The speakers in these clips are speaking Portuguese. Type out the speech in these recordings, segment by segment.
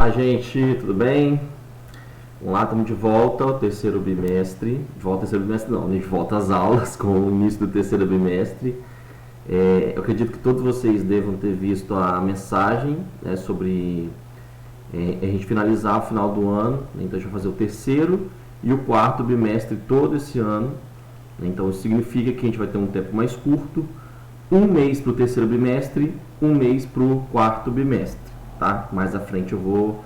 Olá, gente, tudo bem? Vamos lá, estamos de volta ao terceiro bimestre. De volta ao terceiro bimestre não, de volta às aulas com o início do terceiro bimestre. Eu acredito que todos vocês devam ter visto a mensagem, né, sobre a gente finalizar o final do ano, né? Então a gente vai fazer o terceiro e o quarto bimestre todo esse ano, né? Então isso significa que a gente vai ter um tempo mais curto, um mês para o terceiro bimestre, um mês para o quarto bimestre, tá? Mais à frente eu vou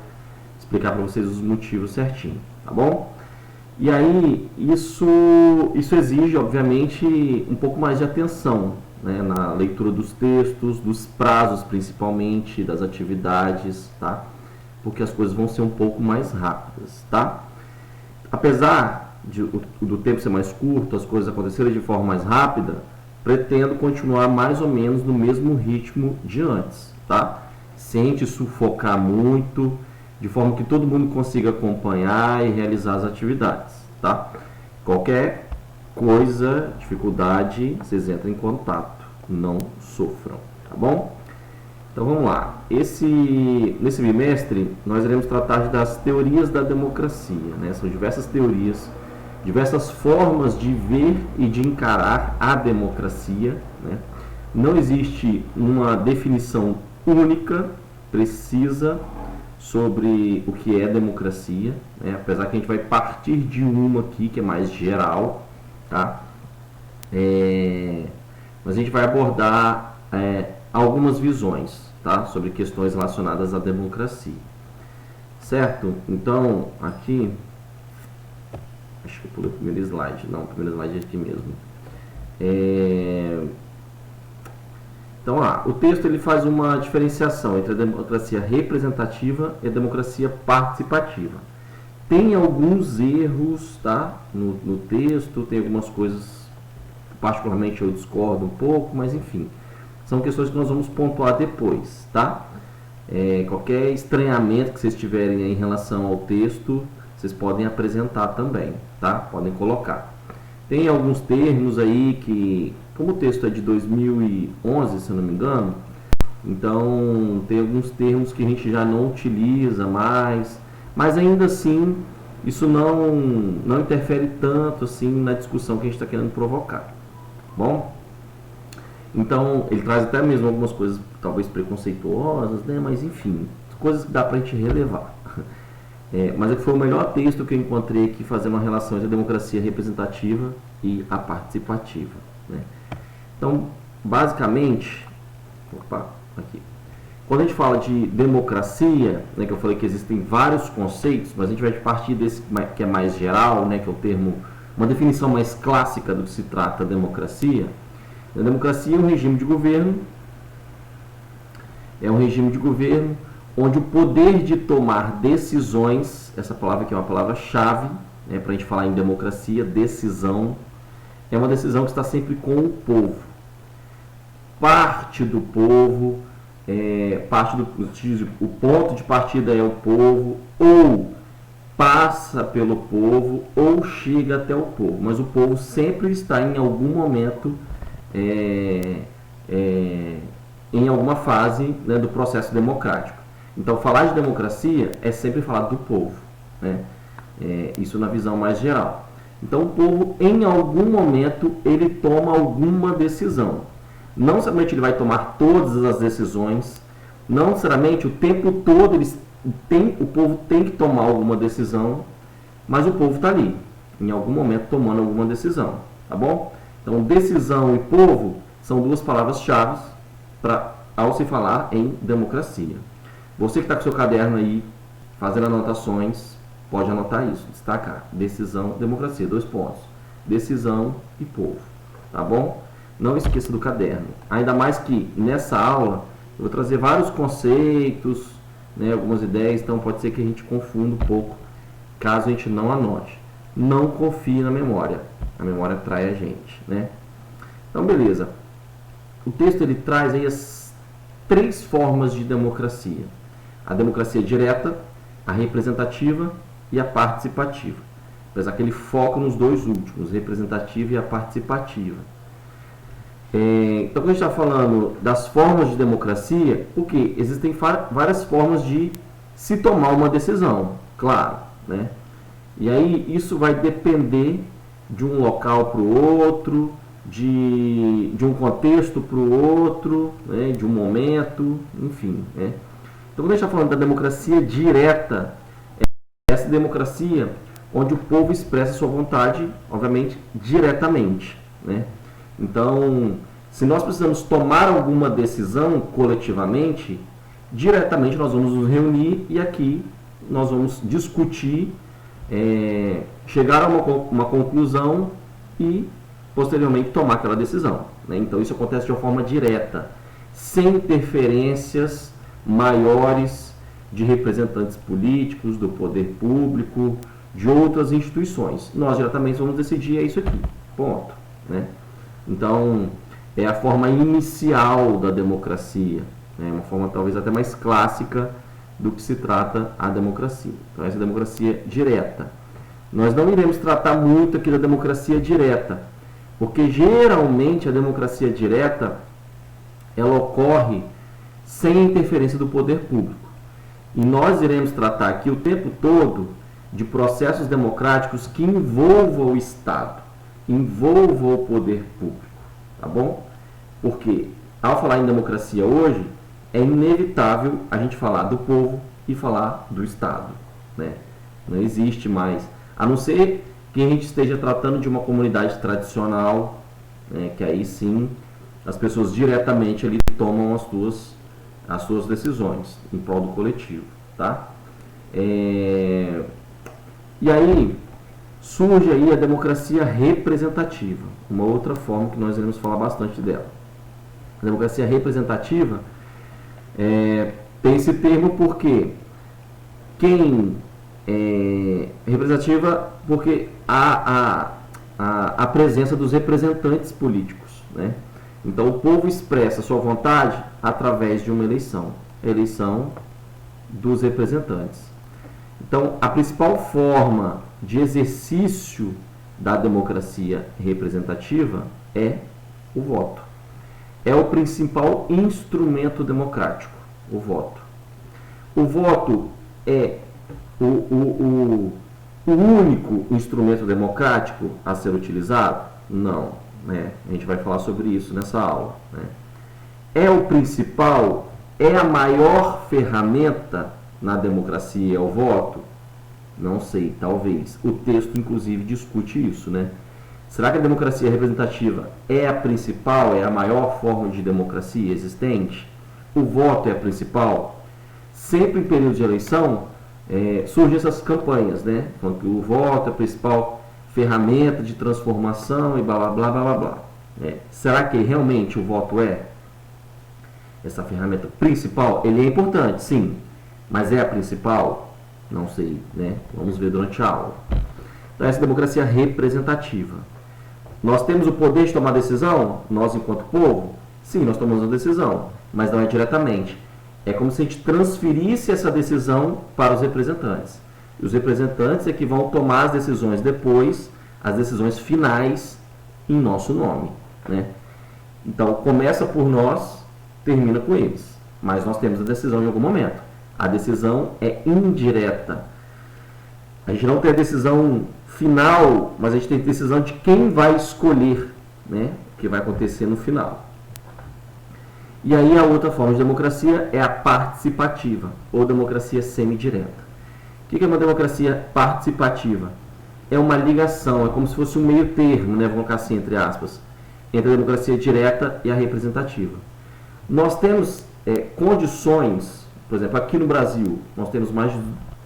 explicar para vocês os motivos certinho, tá bom? E aí isso exige, obviamente, um pouco mais de atenção, né, na leitura dos textos, dos prazos principalmente, das atividades, tá? Porque as coisas vão ser um pouco mais rápidas, tá? Apesar do tempo ser mais curto, as coisas acontecerem de forma mais rápida, pretendo continuar mais ou menos no mesmo ritmo de antes, tá? Sem a gente sufocar muito, de forma que todo mundo consiga acompanhar e realizar as atividades, tá? Qualquer coisa, dificuldade, vocês entram em contato, não sofram, tá bom? Então vamos lá. Nesse bimestre, nós iremos tratar das teorias da democracia, né? São diversas teorias, diversas formas de ver e de encarar a democracia, né? Não existe uma definição única, precisa, sobre o que é democracia, né? Apesar que a gente vai partir de uma aqui que é mais geral, tá? Mas a gente vai abordar algumas visões, tá? Sobre questões relacionadas à democracia, certo? Então, aqui, acho que eu pulei o primeiro slide, não, o primeiro slide é aqui mesmo. Então, o texto ele faz uma diferenciação entre a democracia representativa e a democracia participativa. Tem alguns erros, tá, no texto, tem algumas coisas que particularmente eu discordo um pouco, mas enfim, são questões que nós vamos pontuar depois, tá? Qualquer estranhamento que vocês tiverem em relação ao texto, vocês podem apresentar também, tá? Podem colocar. Tem alguns termos aí que, como o texto é de 2011, se eu não me engano, então tem alguns termos que a gente já não utiliza mais, mas ainda assim isso não interfere tanto assim na discussão que a gente está querendo provocar, tá bom? Então ele traz até mesmo algumas coisas talvez preconceituosas, né? Mas enfim, coisas que dá para a gente relevar. Mas é que foi o melhor texto que eu encontrei aqui fazendo uma relação entre a democracia representativa e a participativa, né? Então, basicamente, quando a gente fala de democracia, né, que eu falei que existem vários conceitos, mas a gente vai partir desse que é mais geral, né, que é o termo, uma definição mais clássica do que se trata a democracia. A democracia é um regime de governo, onde o poder de tomar decisões, essa palavra aqui é uma palavra-chave, né, para a gente falar em democracia, decisão, é uma decisão que está sempre com o povo. Parte do povo, o ponto de partida é o povo, ou passa pelo povo, ou chega até o povo. Mas o povo sempre está em algum momento, em alguma fase, né, do processo democrático. Então, falar de democracia é sempre falar do povo, né? Isso na visão mais geral. Então, o povo, em algum momento, ele toma alguma decisão. Não necessariamente ele vai tomar todas as decisões, não necessariamente o tempo todo o povo tem que tomar alguma decisão, mas o povo está ali, em algum momento, tomando alguma decisão, tá bom? Então, decisão e povo são duas palavras-chave ao se falar em democracia. Você que está com seu caderno aí, fazendo anotações, pode anotar isso, destacar. Decisão, democracia, 2 pontos. Decisão e povo, tá bom? Não esqueça do caderno. Ainda mais que nessa aula eu vou trazer vários conceitos, né, algumas ideias, então pode ser que a gente confunda um pouco, caso a gente não anote. Não confie na memória. A memória trai a gente, né? Então, beleza. O texto ele traz aí as 3 formas de democracia. A democracia direta, a representativa e a participativa. Apesar que ele foca nos 2 últimos, representativa e a participativa. Então, quando a gente está falando das formas de democracia, o que? Existem várias formas de se tomar uma decisão, claro, né? E aí isso vai depender de um local para o outro, de um contexto para o outro, né? De um momento, enfim, né? Então, quando a gente está falando da democracia direta, é essa democracia onde o povo expressa sua vontade, obviamente, diretamente, né? Então, se nós precisamos tomar alguma decisão coletivamente, diretamente nós vamos nos reunir e aqui nós vamos discutir, chegar a uma conclusão e, posteriormente, tomar aquela decisão, né? Então, isso acontece de uma forma direta, sem interferências maiores de representantes políticos, do poder público, de outras instituições. Nós diretamente vamos decidir, é isso aqui, ponto, né? Então, é a forma inicial da democracia, né? Uma forma talvez até mais clássica do que se trata a democracia. Então, essa é a democracia direta. Nós não iremos tratar muito aqui da democracia direta, porque geralmente a democracia direta ela ocorre sem a interferência do poder público. E nós iremos tratar aqui o tempo todo de processos democráticos que envolvam o Estado, envolvam o poder público, tá bom? Porque ao falar em democracia hoje, é inevitável a gente falar do povo e falar do Estado, né? Não existe mais, a não ser que a gente esteja tratando de uma comunidade tradicional, né, que aí sim as pessoas diretamente ali tomam as suas decisões em prol do coletivo, tá? E aí surge aí a democracia representativa, uma outra forma que nós iremos falar bastante dela. A democracia representativa tem esse termo porque representativa porque há a presença dos representantes políticos, né? Então o povo expressa sua vontade através de uma eleição, a eleição dos representantes. Então a principal forma de exercício da democracia representativa é o voto. É o principal instrumento democrático, o voto. O voto é o único instrumento democrático a ser utilizado? Não, né? A gente vai falar sobre isso nessa aula, né? É o principal, é a maior ferramenta na democracia, o voto? Não sei, talvez. O texto, inclusive, discute isso, né? Será que a democracia representativa é a principal, é a maior forma de democracia existente? O voto é a principal? Sempre em período de eleição, surgem essas campanhas, né? Falando que o voto é a principal ferramenta de transformação e blá blá blá blá blá. Será que realmente o voto é essa ferramenta principal? Ele é importante, sim, mas é a principal? Não sei, né? Vamos ver durante a aula. Então, essa é a democracia representativa. Nós temos o poder de tomar decisão? Nós, enquanto povo? Sim, nós tomamos uma decisão, mas não é diretamente. É como se a gente transferisse essa decisão para os representantes. E os representantes é que vão tomar as decisões depois, as decisões finais, em nosso nome, né? Então, começa por nós, termina com eles. Mas nós temos a decisão em algum momento. A decisão é indireta. A gente não tem a decisão final, mas a gente tem a decisão de quem vai escolher, né, o que vai acontecer no final. E aí a outra forma de democracia é a participativa, ou democracia semidireta. O que é uma democracia participativa? É uma ligação, é como se fosse um meio termo, né, vamos colocar assim, entre aspas, entre a democracia direta e a representativa. Nós temos condições, por exemplo, aqui no Brasil, nós temos mais de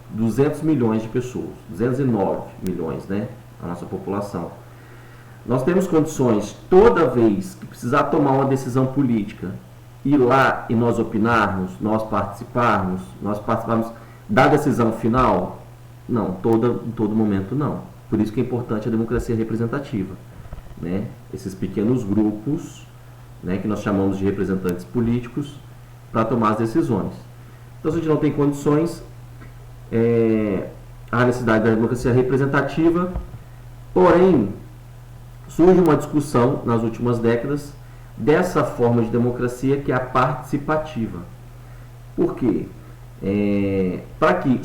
200 milhões de pessoas, 209 milhões, né, a nossa população. Nós temos condições, toda vez que precisar tomar uma decisão política, ir lá e nós opinarmos, nós participarmos da decisão final? Não, em todo momento não. Por isso que é importante a democracia representativa, né? Esses pequenos grupos, né, que nós chamamos de representantes políticos, para tomar as decisões. Então, se a gente não tem condições, há necessidade da democracia representativa, porém, surge uma discussão nas últimas décadas dessa forma de democracia que é a participativa. Por quê? para que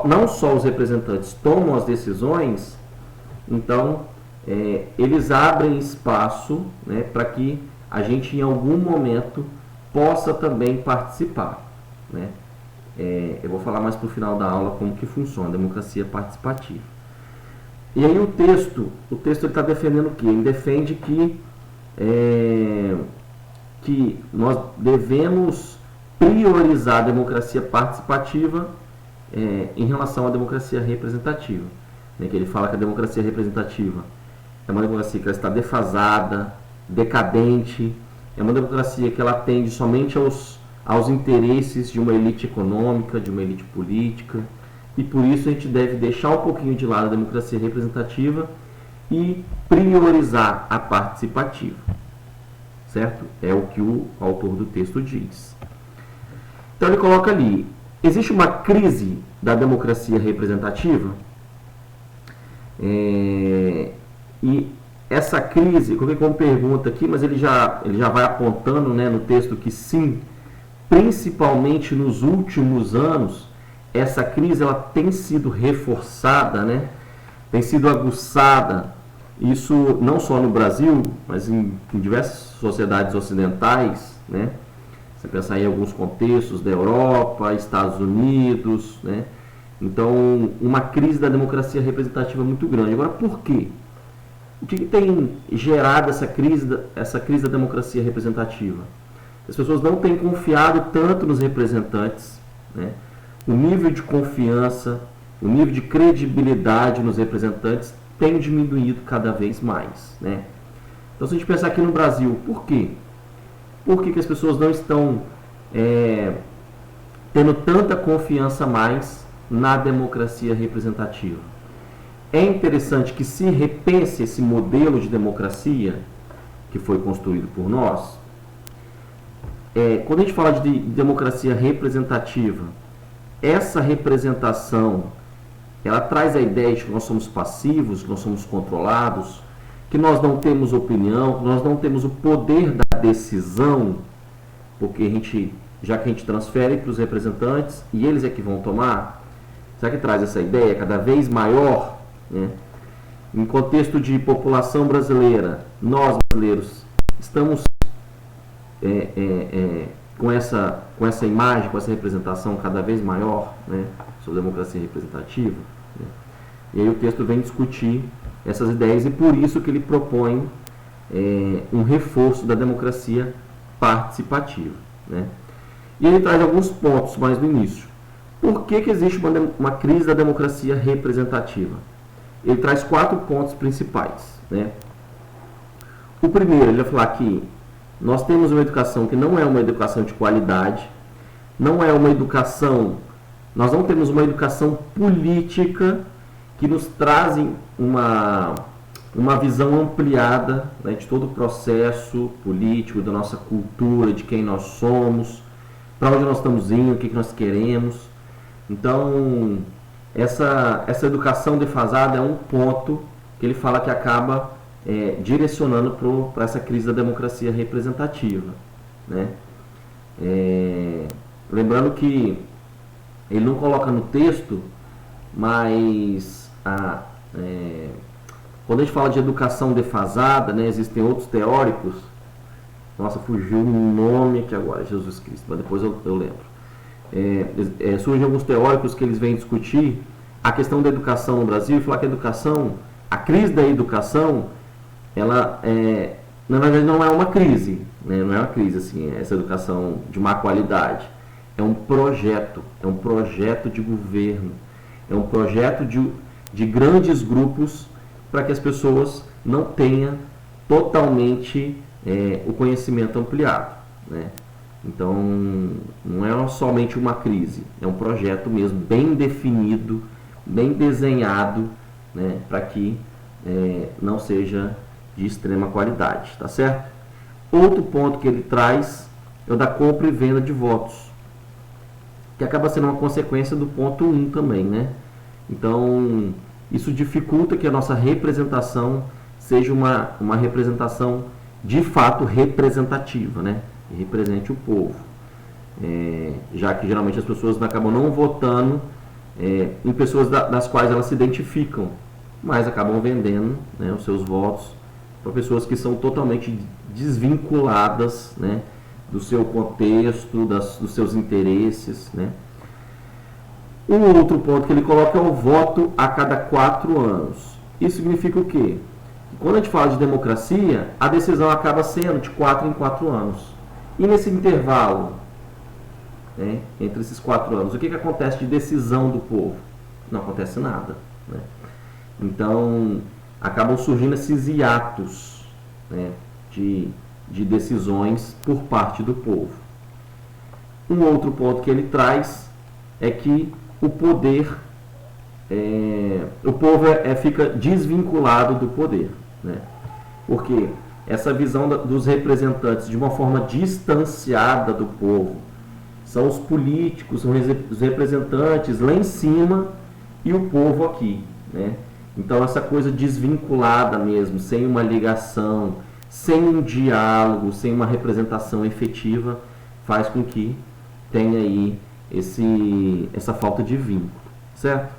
não só os representantes tomam as decisões, então eles abrem espaço, né, para que a gente em algum momento possa também participar, né? Eu vou falar mais para o final da aula como que funciona a democracia participativa. E aí o texto ele está defendendo o quê? Ele defende que nós devemos priorizar a democracia participativa em relação à democracia representativa. Né? Que ele fala que a democracia representativa é uma democracia que ela está defasada, decadente, é uma democracia que ela atende somente aos interesses de uma elite econômica, de uma elite política, e por isso a gente deve deixar um pouquinho de lado a democracia representativa e priorizar a participativa. Certo? É o que o autor do texto diz. Então ele coloca ali, existe uma crise da democracia representativa? E essa crise, coloquei como pergunta aqui, mas ele já vai apontando, né, no texto que sim, principalmente nos últimos anos, essa crise ela tem sido reforçada, né, tem sido aguçada, isso não só no Brasil, mas em diversas sociedades ocidentais, né, você pensar em alguns contextos da Europa, Estados Unidos, né, então uma crise da democracia representativa muito grande. Agora, por quê? O que tem gerado essa crise da democracia representativa? As pessoas não têm confiado tanto nos representantes, né? O nível de confiança, o nível de credibilidade nos representantes tem diminuído cada vez mais, né? Então, se a gente pensar aqui no Brasil, por quê? Por que as pessoas não estão tendo tanta confiança mais na democracia representativa? É interessante que se repense esse modelo de democracia que foi construído por nós. Quando a gente fala de democracia representativa, essa representação, ela traz a ideia de que nós somos passivos, que nós somos controlados, que nós não temos opinião, que nós não temos o poder da decisão, porque já que a gente transfere para os representantes e eles é que vão tomar. Será que traz essa ideia cada vez maior? Né? Em contexto de população brasileira, nós brasileiros estamos com essa imagem, com essa representação cada vez maior, né, sobre democracia representativa, né? E aí o texto vem discutir essas ideias e por isso que ele propõe um reforço da democracia participativa, né? E ele traz alguns pontos mais no início. Por que existe uma crise da democracia representativa? Ele traz 4 pontos principais, né? O primeiro, ele vai falar que nós temos uma educação que não é uma educação de qualidade, nós não temos uma educação política que nos traz uma visão ampliada, né, de todo o processo político, da nossa cultura, de quem nós somos, para onde nós estamos indo, o que nós queremos. Então, essa educação defasada é um ponto que ele fala que acaba direcionando para essa crise da democracia representativa, né? Lembrando que ele não coloca no texto, mas quando a gente fala de educação defasada, né, existem outros teóricos. Nossa, fugiu o nome aqui agora, Jesus Cristo, mas depois eu lembro. Surgem alguns teóricos que eles vêm discutir a questão da educação no Brasil e falar que a crise da educação, ela na verdade não é uma crise, né? Não é uma crise assim, essa educação de má qualidade. É um projeto de governo, é um projeto de grandes grupos para que as pessoas não tenham totalmente o conhecimento ampliado, né? Então, não é somente uma crise, é um projeto mesmo bem definido, bem desenhado, né, para que não seja de extrema qualidade, tá certo? Outro ponto que ele traz é o da compra e venda de votos, que acaba sendo uma consequência do ponto 1 também, né? Então, isso dificulta que a nossa representação seja uma representação de fato representativa, né? E represente o povo. já que geralmente as pessoas acabam não votando em pessoas das quais elas se identificam, mas acabam vendendo, né, os seus votos para pessoas que são totalmente desvinculadas, né, do seu contexto, dos seus interesses, né. Um outro ponto que ele coloca é o voto a cada 4 anos. Isso significa o quê? Quando a gente fala de democracia, a decisão acaba sendo de 4 em 4 anos. E nesse intervalo, né, entre esses 4 anos, o que acontece de decisão do povo? Não acontece nada, né? Então, acabam surgindo esses hiatos, né, de decisões por parte do povo. Um outro ponto que ele traz é que o poder, o povo fica desvinculado do poder, né? Porque essa visão dos representantes de uma forma distanciada do povo, são os políticos, são os representantes lá em cima e o povo aqui, né? Então essa coisa desvinculada mesmo, sem uma ligação, sem um diálogo, sem uma representação efetiva, faz com que tenha aí essa falta de vínculo, certo?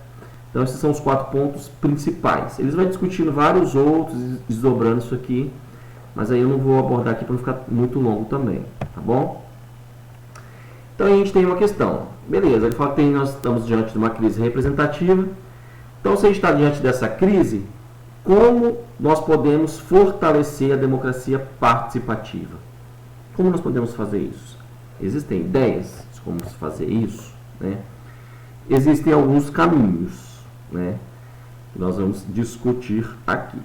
Então esses são os 4 pontos principais. Eles vão discutindo vários outros, desdobrando isso aqui, mas aí eu não vou abordar aqui para não ficar muito longo também, tá bom? Então a gente tem uma questão, beleza, ele fala que nós estamos diante de uma crise representativa. Então, se a gente está diante dessa crise, como nós podemos fortalecer a democracia participativa? Como nós podemos fazer isso? Existem ideias de como se fazer isso, né? Existem alguns caminhos, né, que nós vamos discutir aqui.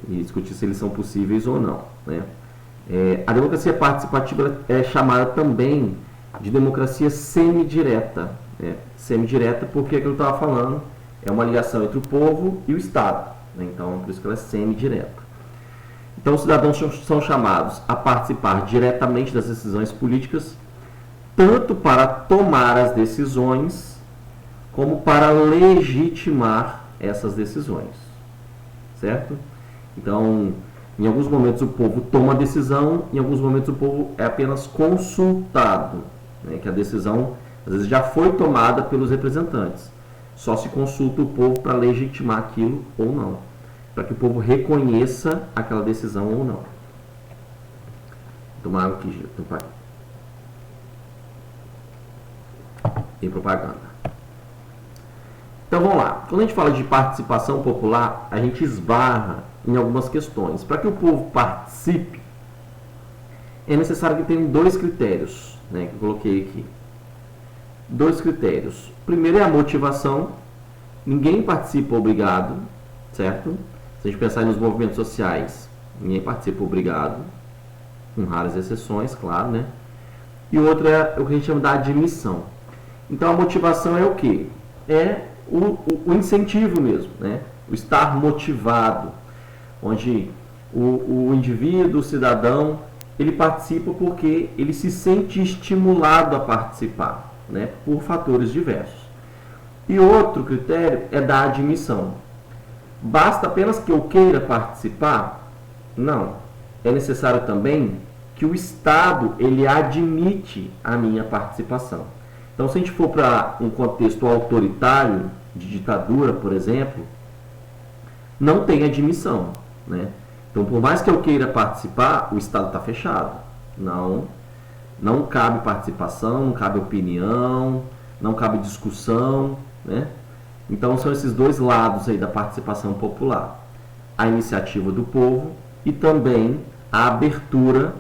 E discutir se eles são possíveis ou não, né? A democracia participativa é chamada também de democracia semidireta. Semidireta porque é que eu estava falando, é uma ligação entre o povo e o Estado, né? Então, por isso que ela é semidireta. Então, os cidadãos são chamados a participar diretamente das decisões políticas, tanto para tomar as decisões, como para legitimar essas decisões, certo? Então, em alguns momentos o povo toma a decisão, em alguns momentos o povo é apenas consultado, né? Que a decisão, às vezes, já foi tomada pelos representantes. Só se consulta o povo para legitimar aquilo ou não, para que o povo reconheça aquela decisão ou não. Tomar o que tem propaganda. Então vamos lá. Quando a gente fala de participação popular, a gente esbarra em algumas questões. Para que o povo participe, é necessário que tenha 2 critérios, né, que eu coloquei aqui. 2 critérios. O primeiro é a motivação. Ninguém participa obrigado, certo? Se a gente pensar nos movimentos sociais, ninguém participa obrigado, com raras exceções, claro, né? E o outro é o que a gente chama da admissão. Então a motivação é o quê? É o incentivo mesmo, né? O estar motivado, onde o indivíduo, o cidadão, ele participa porque ele se sente estimulado a participar, né, por fatores diversos. E outro critério é da admissão. Basta apenas que eu queira participar? Não. É necessário também que o Estado ele admite a minha participação. Então, se a gente for para um contexto autoritário, de ditadura, por exemplo, não tem admissão, né? Então, por mais que eu queira participar, o Estado está fechado. Não cabe participação, não cabe opinião, não cabe discussão, né? Então, são esses 2 lados aí da participação popular. A iniciativa do povo e também a abertura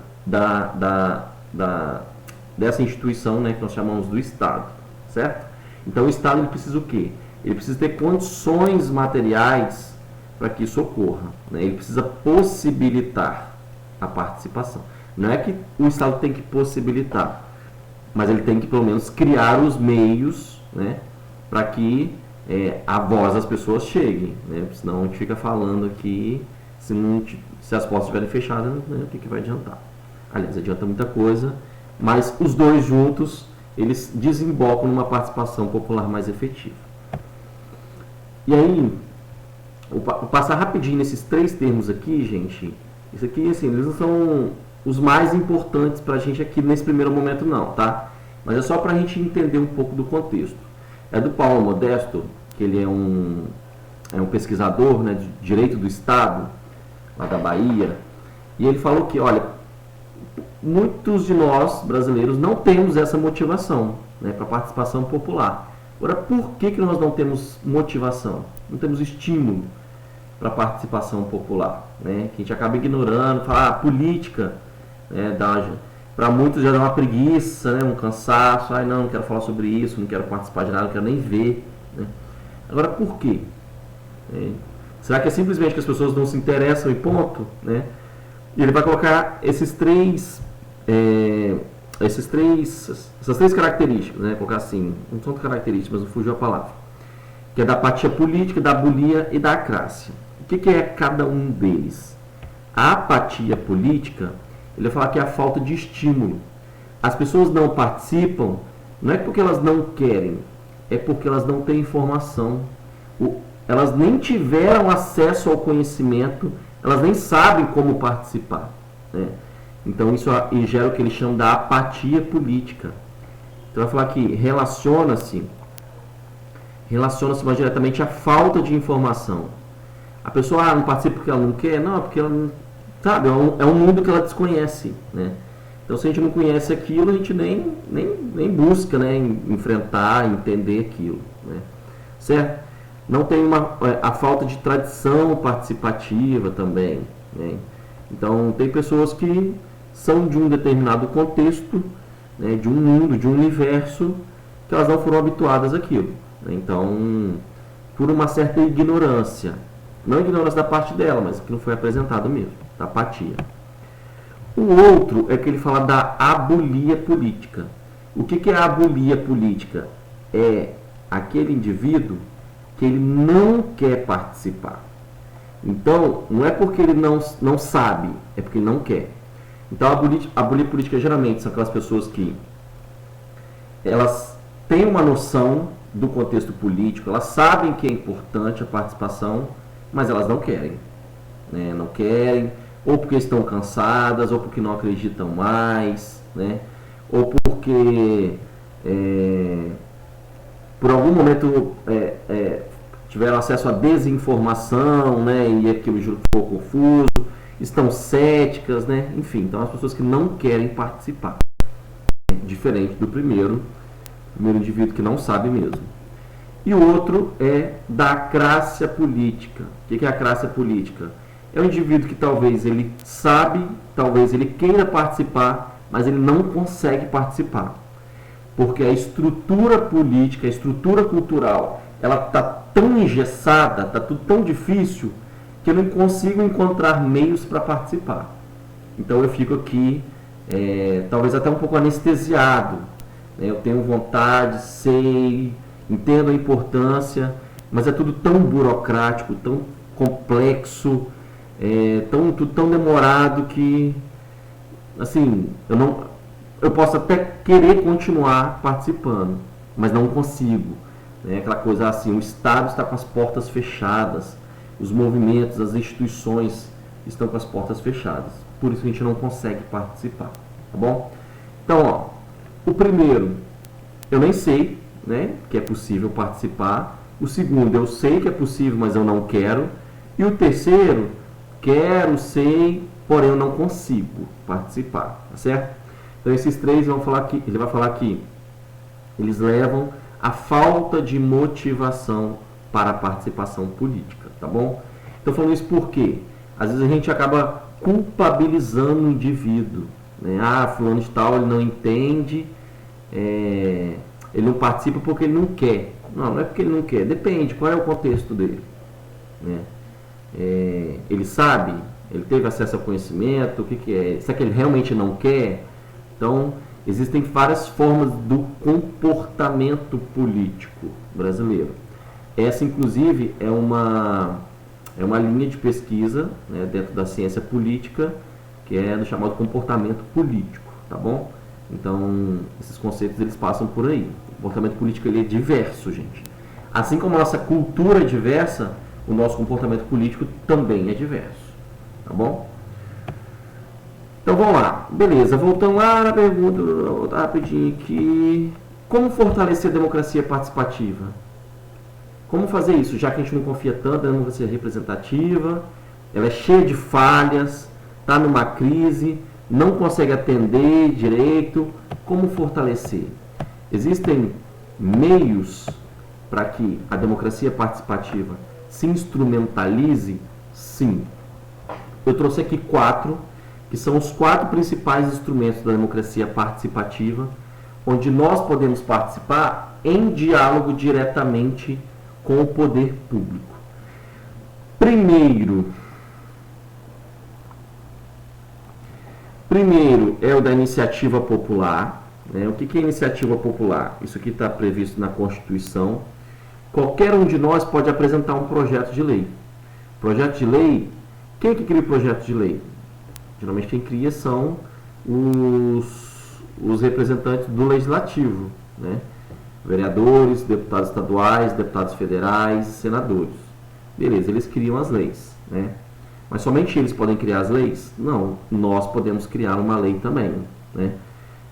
dessa instituição, né, que nós chamamos do Estado, certo? Então, o Estado ele precisa o quê? Ele precisa ter condições materiais para que isso ocorra, né? Ele precisa possibilitar a participação. Não é que o Estado tem que possibilitar, mas ele tem que, pelo menos, criar os meios, né, para que a voz das pessoas chegue, né? Senão a gente fica falando aqui, se as portas estiverem fechadas, né, o que vai adiantar? Aliás, adianta muita coisa, mas os 2 juntos, eles desembocam numa participação popular mais efetiva. E aí, vou passar rapidinho nesses 3 termos aqui, gente. Isso aqui, assim, eles não são os mais importantes para a gente aqui nesse primeiro momento, não, tá? mas é só para a gente entender um pouco do contexto. É do Paulo Modesto, que ele é um pesquisador, né, de direito do Estado, lá da Bahia, e ele falou que, olha, muitos de nós, brasileiros, não temos essa motivação, né, para participação popular. Agora, por que nós não temos motivação? Não temos estímulo para participação popular, né? Que a gente acaba ignorando, fala, política, né, para muitos já dá uma preguiça, né, um cansaço, não quero falar sobre isso, não quero participar de nada, não quero nem ver, né? Agora, por quê? Será que é simplesmente que as pessoas não se interessam e ponto, né? E ele vai colocar essas três características, né? Colocar assim, não são características, mas não fugiu a palavra, que é da apatia política, da abulia e da acrácia. O que é cada um deles? A apatia política, ele vai falar que é a falta de estímulo. As pessoas não participam, não é porque elas não querem, é porque elas não têm informação. Elas nem tiveram acesso ao conhecimento, elas nem sabem como participar, né? Então isso gera o que ele chama da apatia política. Então vai falar que relaciona-se mais diretamente à falta de informação. A pessoa não participa porque ela não quer, não, porque ela não sabe, é um mundo que ela desconhece, né? Então se a gente não conhece aquilo, a gente nem busca, né, enfrentar, entender aquilo, né? Certo? Não tem a falta de tradição participativa também, né? Então tem pessoas que são de um determinado contexto, né, de um mundo, de um universo, que elas não foram habituadas àquilo, né? Então, por uma certa ignorância, não ignorância da parte dela, mas que não foi apresentado mesmo, da apatia. O outro é que ele fala da abulia política. O que é a abulia política? É aquele indivíduo que ele não quer participar. Então, não é porque ele não sabe, é porque ele não quer. Então, a abulia política geralmente são aquelas pessoas que elas têm uma noção do contexto político, elas sabem que é importante a participação, mas elas não querem, né? Não querem, ou porque estão cansadas, ou porque não acreditam mais, né? Ou porque por algum momento tiveram acesso à desinformação, né? E aquilo ficou confuso, estão céticas, né? Enfim, então as pessoas que não querem participar, diferente do primeiro indivíduo que não sabe mesmo. E o outro é da acrácia política. O que é a acrácia política? É um indivíduo que talvez ele sabe, talvez ele queira participar, mas ele não consegue participar. Porque a estrutura política, a estrutura cultural, ela está tão engessada, está tudo tão difícil, que eu não consigo encontrar meios para participar. Então eu fico aqui, talvez até um pouco anestesiado, né? Eu tenho vontade, sei, entendo a importância, mas é tudo tão burocrático, tão complexo, tudo tão demorado que, assim, eu posso até querer continuar participando, mas não consigo, né? Aquela coisa assim, o Estado está com as portas fechadas, os movimentos, as instituições estão com as portas fechadas, por isso a gente não consegue participar, tá bom? Então, ó, o primeiro, eu nem sei, né, que é possível participar. O segundo, eu sei que é possível, mas eu não quero. E o terceiro, quero, sei, porém eu não consigo participar, tá certo? Então esses três ele vai falar que eles levam à falta de motivação para a participação política, tá bom? Estou falando isso porque às vezes a gente acaba culpabilizando o indivíduo, né? Fulano de tal, ele não entende, ele não participa porque ele não quer. Não é porque ele não quer, depende, qual é o contexto dele, né? Ele sabe, ele teve acesso ao conhecimento, o que é? Será que ele realmente não quer? Então, existem várias formas do comportamento político brasileiro. Essa, inclusive, é uma linha de pesquisa, né, dentro da ciência política, que é do chamado comportamento político, tá bom? Então, esses conceitos eles passam por aí. O comportamento político ele é diverso, gente. Assim como a nossa cultura é diversa, o nosso comportamento político também é diverso, tá bom? Então vamos lá, beleza, voltando lá na pergunta, vou voltar rapidinho aqui. Como fortalecer a democracia participativa? Como fazer isso, já que a gente não confia tanto na democracia representativa, ela é cheia de falhas, está numa crise, não consegue atender direito, como fortalecer? Existem meios para que a democracia participativa se instrumentalize? Sim. Eu trouxe aqui 4, que são os 4 principais instrumentos da democracia participativa, onde nós podemos participar em diálogo diretamente com o poder público. Primeiro é o da iniciativa popular. Né? O que é iniciativa popular? Isso aqui está previsto na Constituição. Qualquer um de nós pode apresentar um projeto de lei. Projeto de lei, quem que cria o projeto de lei? Geralmente quem cria são os representantes do legislativo, né? Vereadores, deputados estaduais, deputados federais, senadores. Beleza, eles criam as leis, né? Mas somente eles podem criar as leis? Não, nós podemos criar uma lei também, né?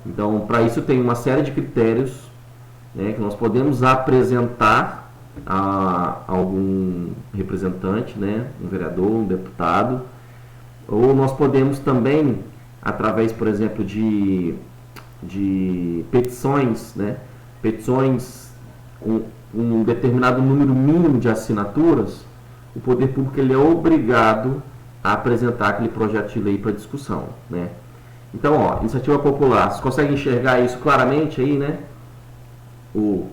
Então, para isso tem uma série de critérios, né, que nós podemos apresentar a algum representante, né, um vereador, um deputado, ou nós podemos também, através, por exemplo, de petições, né, petições com um determinado número mínimo de assinaturas, o poder público ele é obrigado a apresentar aquele projeto de lei para discussão, né? Então, ó, iniciativa popular, vocês conseguem enxergar isso claramente aí, né? O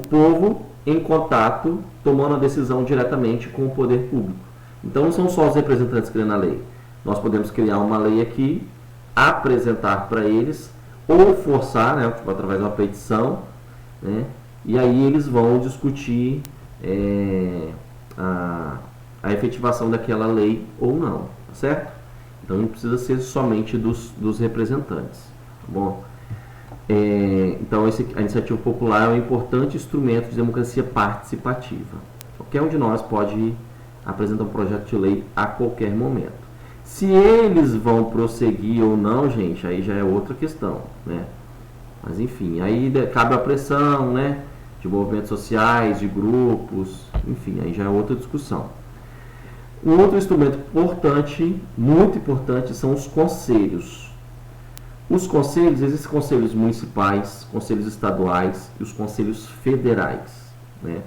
povo em contato, tomando a decisão diretamente com o poder público. Então, não são só os representantes criando a lei. Nós podemos criar uma lei aqui, apresentar para eles, ou forçar, né, tipo, através de uma petição, né? E aí eles vão discutir a efetivação daquela lei ou não, tá certo? Então não precisa ser somente dos representantes, tá bom? Então a iniciativa popular é um importante instrumento de democracia participativa. Qualquer um de nós pode apresentar um projeto de lei a qualquer momento. Se eles vão prosseguir ou não, gente, aí já é outra questão, né? Mas enfim, aí cabe a pressão, né, de movimentos sociais, de grupos, enfim, aí já é outra discussão. Um outro instrumento importante, muito importante, são os conselhos. Os conselhos, existem conselhos municipais, conselhos estaduais e os conselhos federais, né?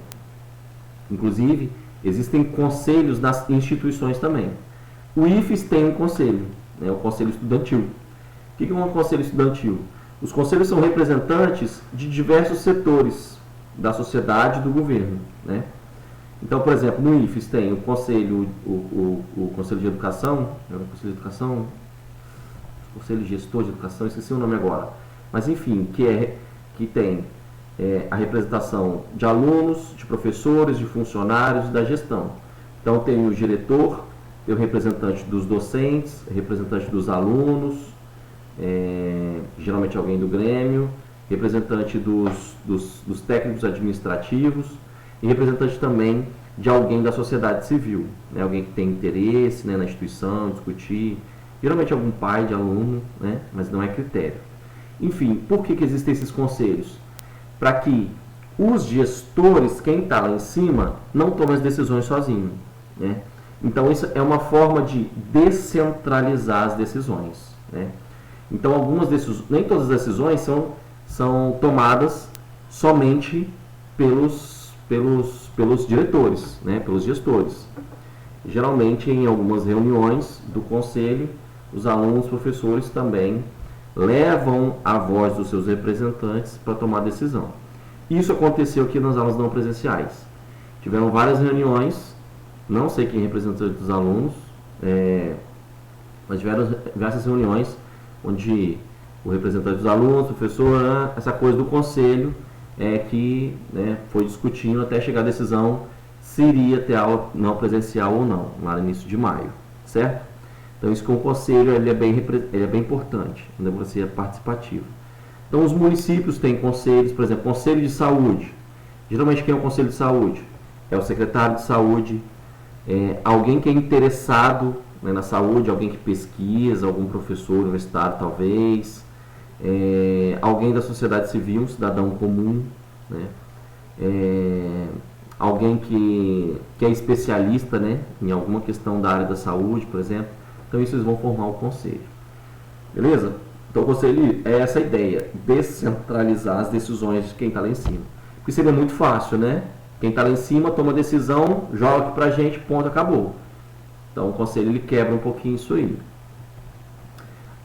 Inclusive, existem conselhos nas instituições também. O IFES tem um conselho, né, o Conselho Estudantil. O que é um conselho estudantil? Os conselhos são representantes de diversos setores da sociedade e do governo, né? Então, por exemplo, no IFES tem o Conselho, o Conselho de Educação, Conselho Gestor de Educação, esqueci o nome agora. Mas, enfim, que tem a representação de alunos, de professores, de funcionários e da gestão. Então, tem o diretor, tem o representante dos docentes, representante dos alunos, geralmente alguém do Grêmio, representante dos técnicos administrativos, e representante também de alguém da sociedade civil, né? Alguém que tem interesse, né, na instituição, discutir, geralmente algum pai de aluno, né? Mas não é critério. Enfim, por que existem esses conselhos? Para que os gestores, quem está lá em cima, não tomem as decisões sozinho, né? Então isso é uma forma de descentralizar as decisões, né? Então algumas decisões, nem todas as decisões são tomadas somente pelos diretores, né, pelos gestores. Geralmente, em algumas reuniões do conselho, os alunos, professores também levam a voz dos seus representantes para tomar decisão. Isso aconteceu aqui nas aulas não presenciais. Tiveram várias reuniões, não sei quem é representante dos alunos, mas tiveram diversas reuniões onde o representante dos alunos, o professor, essa coisa do conselho, que, né, foi discutindo até chegar a decisão se iria ter aula não presencial ou não, lá no início de maio, certo? Então isso com o conselho ele é bem importante, na democracia participativa. Então os municípios têm conselhos, por exemplo, conselho de saúde. Geralmente quem é o conselho de saúde? É o secretário de saúde, alguém que é interessado né, na saúde, alguém que pesquisa, algum professor universitário talvez, alguém da sociedade civil, um cidadão comum, né, alguém que é especialista, né, em alguma questão da área da saúde, por exemplo. Então isso eles vão formar o conselho. Beleza? Então o conselho é essa ideia, descentralizar as decisões de quem está lá em cima. Porque seria muito fácil, né? Quem está lá em cima toma a decisão, joga aqui pra gente, ponto, acabou. Então o conselho ele quebra um pouquinho isso aí.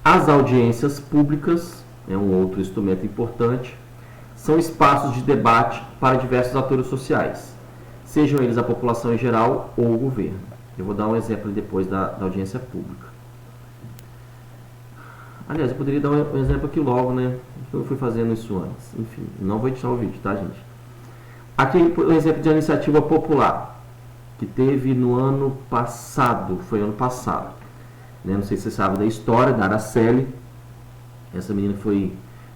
As audiências públicas, é um outro instrumento importante, são espaços de debate para diversos atores sociais, sejam eles a população em geral ou o governo. Eu vou dar um exemplo depois da audiência pública. Aliás, eu poderia dar um exemplo aqui logo, né? Eu fui fazendo isso antes. Enfim, não vou editar o vídeo, tá, gente? Aqui o exemplo de iniciativa popular, que teve no ano passado, foi ano passado. Né? Não sei se você sabe da história da Araceli. Essa menina foi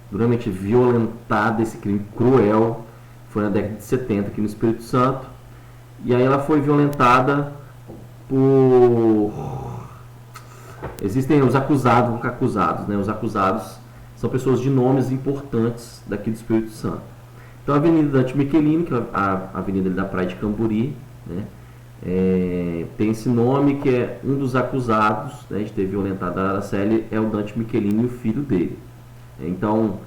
duramente violentada, esse crime cruel, foi na década de 70 aqui no Espírito Santo. E aí ela foi violentada por... Existem os acusados, né? Os acusados são pessoas de nomes importantes daqui do Espírito Santo. Então a Avenida Dante Michelini, que é a avenida da Praia de Camburi, né? Tem esse nome que é um dos acusados, né, de ter violentado a Araceli, é o Dante Michelini e o filho dele. Então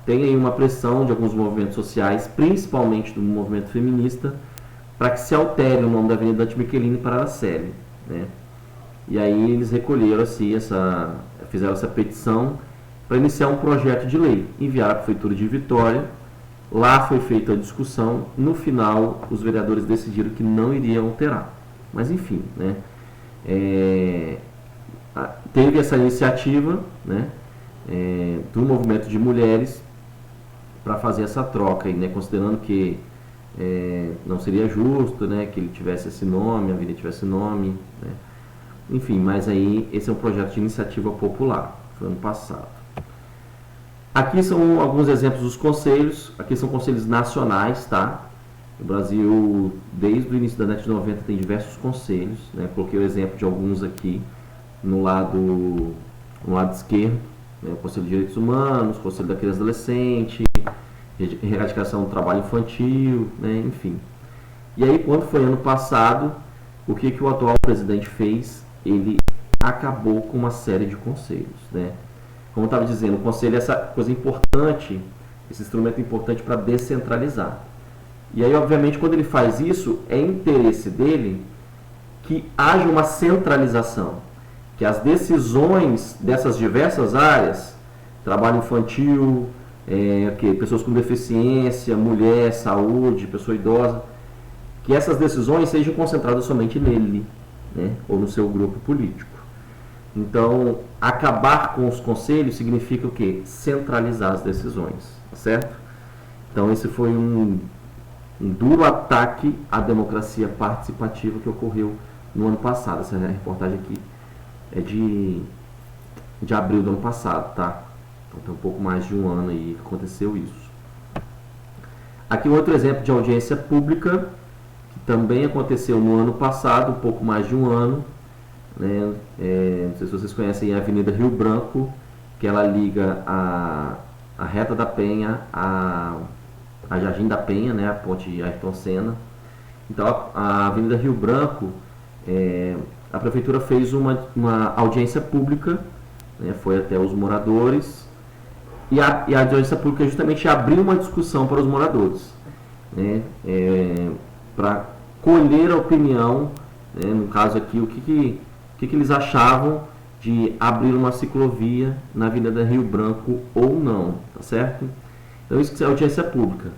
tem aí uma pressão de alguns movimentos sociais, principalmente do movimento feminista, para que se altere o nome da Avenida Dante Michelini para Araceli, né? E aí eles recolheram assim, fizeram essa petição para iniciar um projeto de lei, enviaram à Prefeitura de Vitória. Lá foi feita a discussão, no final os vereadores decidiram que não iriam alterar. Mas enfim, né? Teve essa iniciativa, né, do movimento de mulheres para fazer essa troca, né, considerando que não seria justo, né, que ele tivesse esse nome, a avenida tivesse nome, né? Enfim, mas aí esse é um projeto de iniciativa popular, foi ano passado. Aqui são alguns exemplos dos conselhos, aqui são conselhos nacionais, tá? O Brasil, desde o início da década de 90, tem diversos conselhos, né? Coloquei o exemplo de alguns aqui no lado esquerdo, né? O Conselho de Direitos Humanos, o Conselho da Criança e Adolescente, Erradicação do Trabalho Infantil, né? Enfim. E aí, quando foi ano passado, o que o atual presidente fez? Ele acabou com uma série de conselhos, né? Como eu estava dizendo, o conselho é essa coisa importante, esse instrumento importante para descentralizar. E aí, obviamente, quando ele faz isso, é interesse dele que haja uma centralização, que as decisões dessas diversas áreas, trabalho infantil, pessoas com deficiência, mulher, saúde, pessoa idosa, que essas decisões sejam concentradas somente nele, né, ou no seu grupo político. Então, acabar com os conselhos significa o quê? Centralizar as decisões, certo? Então, esse foi um duro ataque à democracia participativa que ocorreu no ano passado. Essa reportagem aqui é de abril do ano passado, tá? Então, tem um pouco mais de um ano aí que aconteceu isso. Aqui outro exemplo de audiência pública, que também aconteceu no ano passado, um pouco mais de um ano, né? Não sei se vocês conhecem a Avenida Rio Branco, que ela liga a Reta da Penha a Jardim da Penha, né? A ponte Ayrton Senna. Então a Avenida Rio Branco, a prefeitura fez uma audiência pública, né? Foi até os moradores, e a audiência pública justamente abriu uma discussão para os moradores, né? Para colher a opinião, né? No caso aqui, o que eles achavam de abrir uma ciclovia na Avenida Rio Branco ou não, tá certo? Então isso que é audiência pública.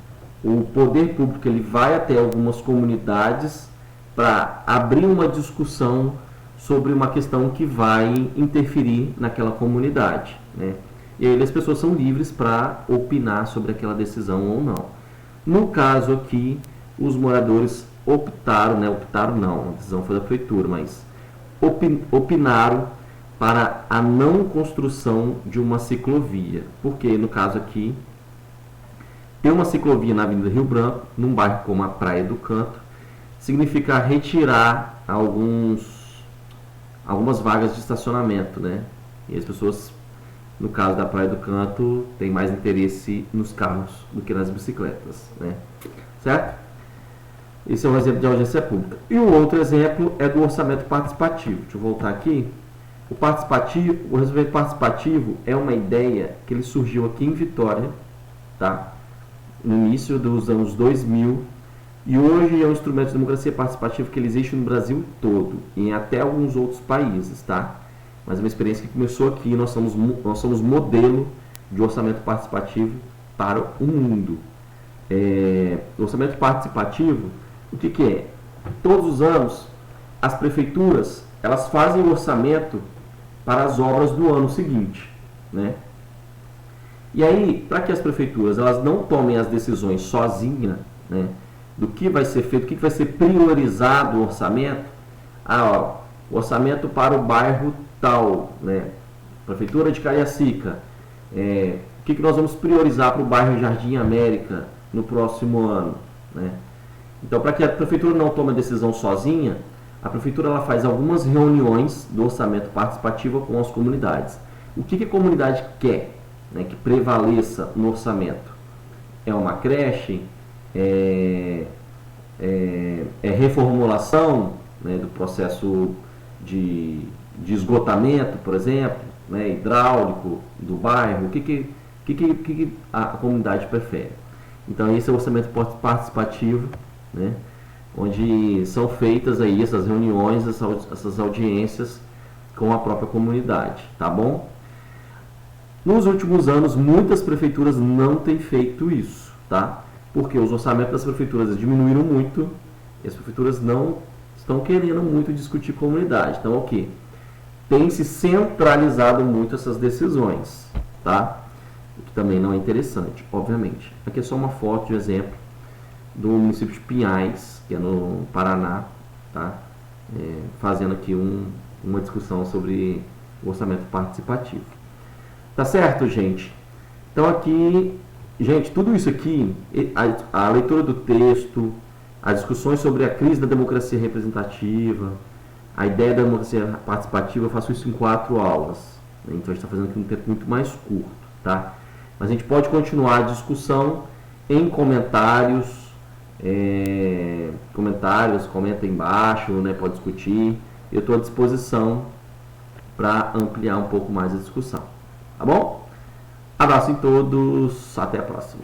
O poder público ele vai até algumas comunidades para abrir uma discussão sobre uma questão que vai interferir naquela comunidade, né? E aí as pessoas são livres para opinar sobre aquela decisão ou não. No caso aqui, os moradores optaram, né? Optaram não, a decisão foi da prefeitura, mas opinaram para a não construção de uma ciclovia. Porque, no caso aqui, ter uma ciclovia na Avenida Rio Branco, num bairro como a Praia do Canto, significa retirar algumas vagas de estacionamento, né? E as pessoas, no caso da Praia do Canto, têm mais interesse nos carros do que nas bicicletas, né? Certo? Esse é um exemplo de audiência pública. E o outro exemplo é do orçamento participativo. Deixa eu voltar aqui. O orçamento participativo é uma ideia que ele surgiu aqui em Vitória, tá? No início dos anos 2000, e hoje é um instrumento de democracia participativa que ele existe no Brasil todo e em até alguns outros países, tá? Mas é uma experiência que começou aqui. Nós somos modelo de orçamento participativo para o mundo. O orçamento participativo, o que é? Todos os anos, as prefeituras, elas fazem o orçamento para as obras do ano seguinte, né? E aí, para que as prefeituras elas não tomem as decisões sozinhas, né, do que vai ser feito, o que vai ser priorizado o orçamento, o orçamento para o bairro tal, né, Prefeitura de Cariacica, o que nós vamos priorizar para o bairro Jardim América no próximo ano, né? Então, para que a prefeitura não tome a decisão sozinha, a prefeitura ela faz algumas reuniões do orçamento participativo com as comunidades. O que a comunidade quer, né, que prevaleça no orçamento? É uma creche? É reformulação, né, do processo de esgotamento, por exemplo, né, hidráulico do bairro? O que a comunidade prefere? Então, esse é o orçamento participativo, né, onde são feitas aí essas reuniões, essas audiências com a própria comunidade, tá bom? Nos últimos anos, muitas prefeituras não têm feito isso, tá? Porque os orçamentos das prefeituras diminuíram muito e as prefeituras não estão querendo muito discutir comunidade. Então, o que? Tem se centralizado muito essas decisões, tá? O que também não é interessante, obviamente. Aqui é só uma foto de exemplo do município de Pinhais, que é no Paraná, tá? Fazendo aqui uma discussão sobre o orçamento participativo. Tá certo, gente? Então aqui, gente, tudo isso aqui, a leitura do texto, as discussões sobre a crise da democracia representativa, a ideia da democracia participativa, eu faço isso em 4 aulas, né? Então a gente está fazendo aqui um tempo muito mais curto, tá? Mas a gente pode continuar a discussão em comentários, comenta aí embaixo, né? Pode discutir. Eu estou à disposição para ampliar um pouco mais a discussão. Tá bom? Abraço em todos, até a próxima.